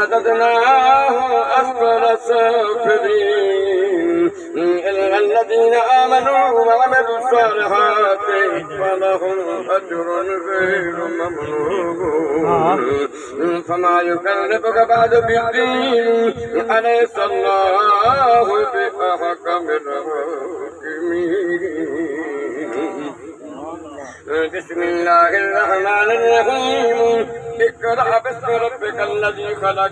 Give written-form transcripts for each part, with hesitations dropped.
رددناه أسفل سافلين إلا الذين آمنوا وعملوا الصالحات فلهم أجر غير ممنون فما يكذبك بعد بالدين أليس الله بأحكم الحاكمين بسم الله الرحمن الرحيم اقرأ باسم ربك الذي خلق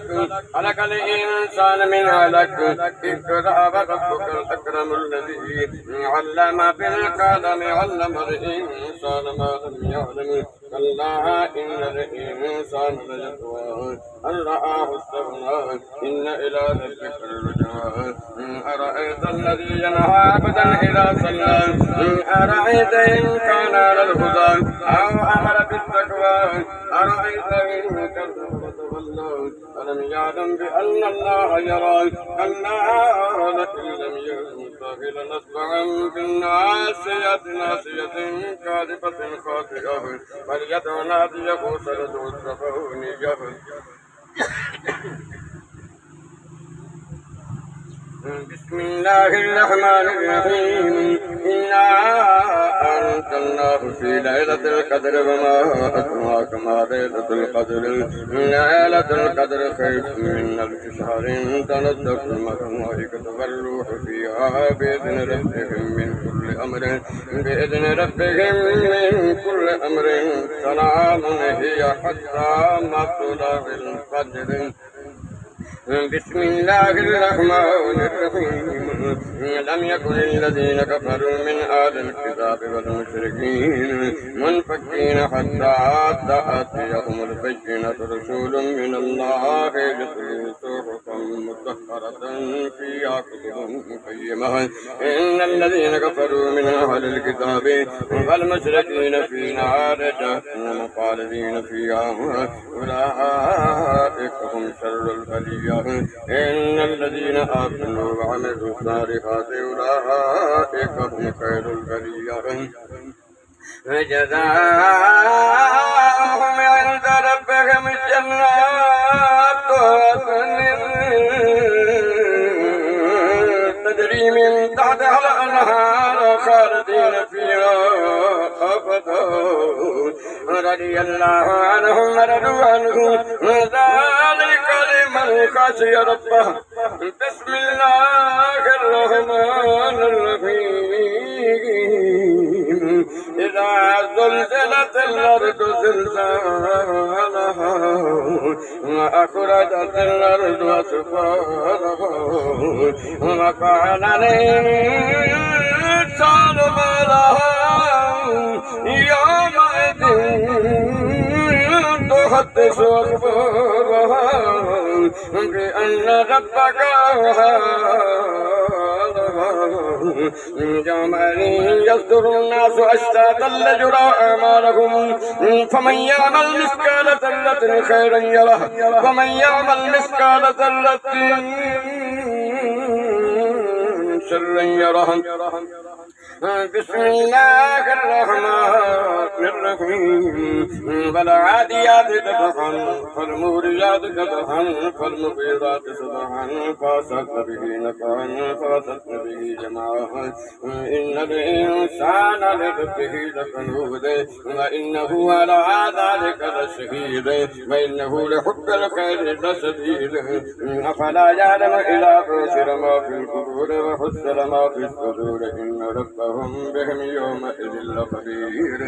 خلق الإنسان من علق اقرأ وربك الأكرم الذي علم بالقلم علم الإنسان ما لم يعلم كلا إن الإنسان ليطغى أن رآه استغنى إن إلى ربك الرجعى أرأيت الذي ينهى عبدا إذا صلى أرأيت إن كان على الهدى أو أمر بالتقوى أرأيت إن كذب وتولى ألم يعلم بأن الله يرى كلا لئن لم ينته لنتبعا بالناصية ناصية كاذبة خاطئة فليدع ناديه سندعو الزبانية بسم الله الرحمن الرحيم إنا أنزلناه في ليلة القدر وما أدراك ما ليلة القدر ليلة القدر خير من ألف شهر تنزل الملائكة والروح فيها بإذن ربهم من كل أمر سلام هي حتى مطلع الفجر بسم الله الرحمن الرحيم لم يكن الذين كفروا من أهل الكتاب والمشركين منفكين حتى تأتيهم البينة رسول من الله يتلو صحفا مطهرة فيها كتب قيمة إن الذين كفروا من أهل الكتاب والمشركين في نار جهنم خالدين فيها أولئك هم شر البرية إن الذين آمنوا وعملوا الصالحات أولئك هم خير البرية جزاؤهم عند ربهم جنات عدن تجري من تحتها الأنهار خالدين فيها أبدا رضي الله عنهم ورضوا عنه ذلك لمن خشي ربه بسم الله الرحمن الرحيم إذا زلزلت الأرض زلزالها وأخرجت الأرض أثقالها وقال الإنسان ما لها يومئذ تحدث أخبارها بأن ربك يومئذ يصدر الناس أشتاتا ليرى أعمالهم فمن يعمل مثقال ذرة خيرا يره ومن يعمل مثقال ذرة شرا يره بسم الله الرحمن الرحيم والعاديات ضبحا فالموريات قدحا فالمغيرات صبحا فوسطن به نقعا فوسطن به جمعا إن الإنسان لربه لكنود وإنه على ذلك لشهيد وإنه لحب الخير لشديد أفلا يعلم إذا بشر ما في القبور وحصل ما في الصدور إن ربهم بهم يومئذ لخبير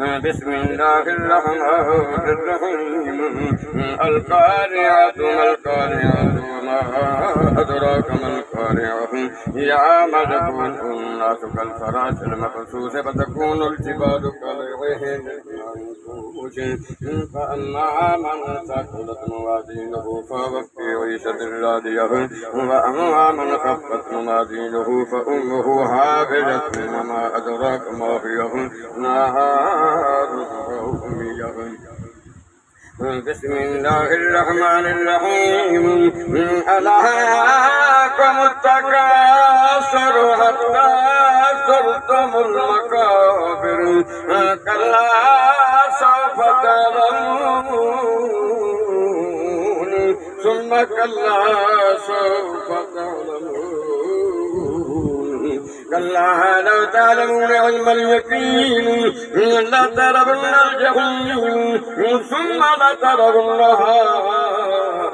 بسم الله الرحمن الرحيم القارعة ما القارعة وما أدراك ما القارعة يوم تكون الناس كالفراش المبثوث فتكون الجبال كالعهن المنفوش فأما من ثقلت موازينه فهو في عيشة راضية وأما من خفت موازينه فأمه هاوية وما أدراك ما هي نار حامية بسم الله الرحمن الرحيم ألهاكم التكاثر حتى زرتم المقابر كلا سوف تعلمون ثم كلا سوف تعلمون كلا لو تعلمون علم اليقين لترون الجحيم ثم لترونها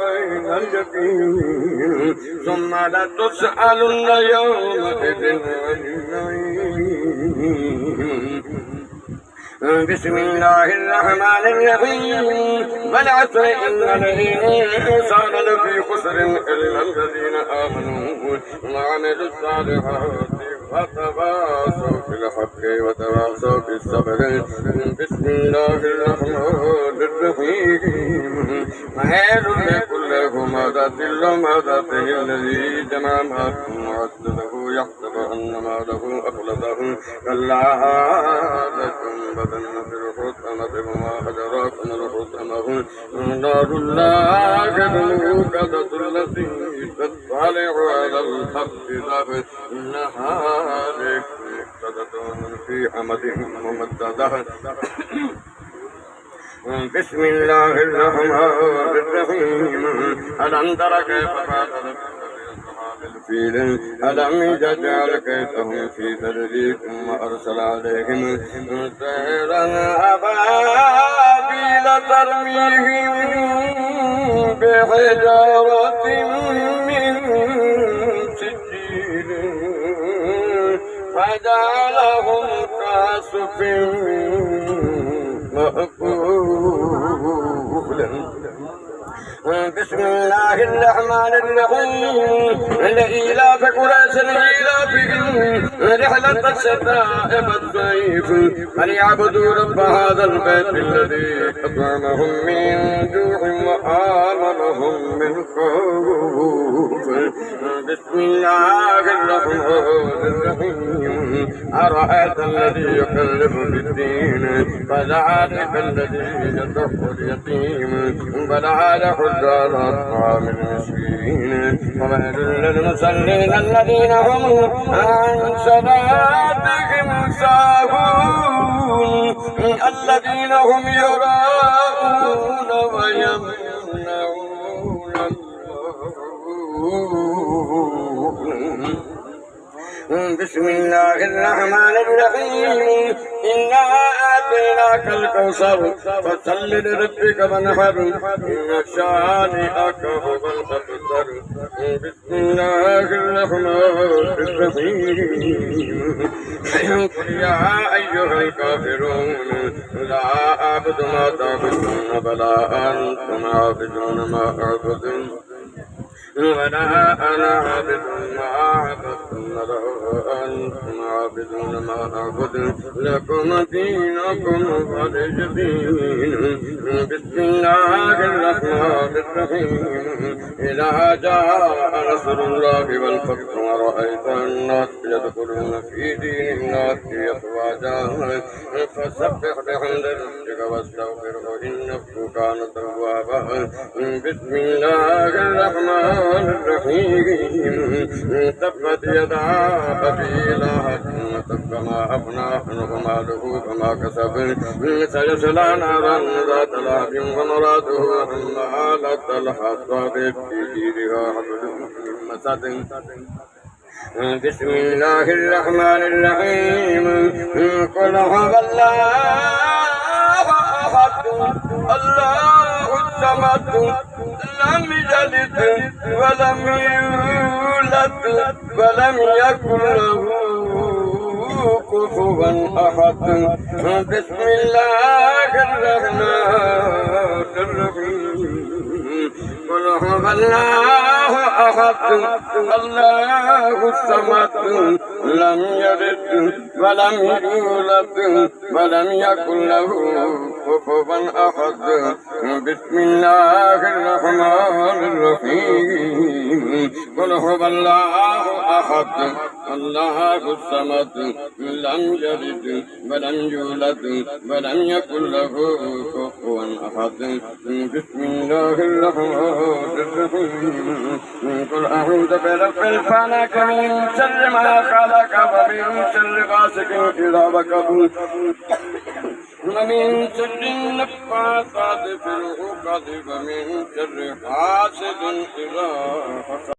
عين اليقين ثم لتسألن يومئذ عن النعيم بسم الله الرحمن الرحيم والعصر إن الإنسان لفي خسر إلا الذين آمنوا وعملوا الصالحات وتواصوا بالحق وتواصوا بالصبر بسم الله الرحمن الرحيم خير لكل همزة لمزته الذي جمع ماله وعدده يحسب أن ماله أخلده كلا لتنبذن في الحطمة وما أدراكم الحطمة نار الله الموقدة التي تطلع على الأفئدة إنها مؤقدة في أمد ممددة بسم الله الرحمن الرحيم ألم تر كيف فعل الفيل ألم يجعل كيدهم في تدليل وأرسل عليهم طيرا أبابيل ترميهم بحجارة من سجيل فجعلهم كعصف مأكول بسم الله الرحمن الرحيم لإيلاف قريش إيلافهم رحلة الشتاء والصيف فليعبدوا رب هذا البيت الذي أطعمهم من جوع وآمنهم من خوف بسم الله الرحمن الرحيم أرأيت الذي يكذب بالدين فذلك الذي يدع اليتيم فلعله على طعام المسكين وويل للمصلين الذين هم عن صلاتهم ساهون الذين هم يراءون ويمنعون بسم الله الرحمن الرحيم إنا آتيناك الكوثر فصل لربك وانحر إن شانئك هو الأبتر بسم الله الرحمن الرحيم قل يا أيها الكافرون لا أعبد ما تعبدون ولا أنتم عابدون ما أعبد ولا أنا عابد ما عبدتم ولا أنتم عابدون ما أعبد لكم دينكم ولي دين بسم الله الرحمن الرحيم إذا جاء نصر الله والفتح ورأيت الناس يدخلون في دين الله أفواجا فسبح بحمد ربك واستغفره إنه كان توابا بسم الله الرحمن الرحيم تبت يدا أبي لهب وتب ما أغنى عنه ماله وما كسب سيصلى نارا ذات لهب وامرأته حمالة الحطب في جيدها حبل من مسد بسم الله الرحمن الرحيم قل هو الله أحد الله الصمد لم يلد ولم يولد ولم يكن له كفوا أحد بسم الله الرحمن الرحيم قل هو الله أحد الله الصمد لم يلد ولم يولد ولم يكن له كفوا أحد بسم الله الرحمن الرحيم قل هو الله أحد الله الصمد لم يلد ولم يولد ولم يكن له كفوا أحد بسم الله الرحمن الرحيم قل أعوذ برب الفلق من شر ما خلق ومن شر غاسق إذا وقب ومن شر النفاثات في العقد ومن شر حاسد إذا حسد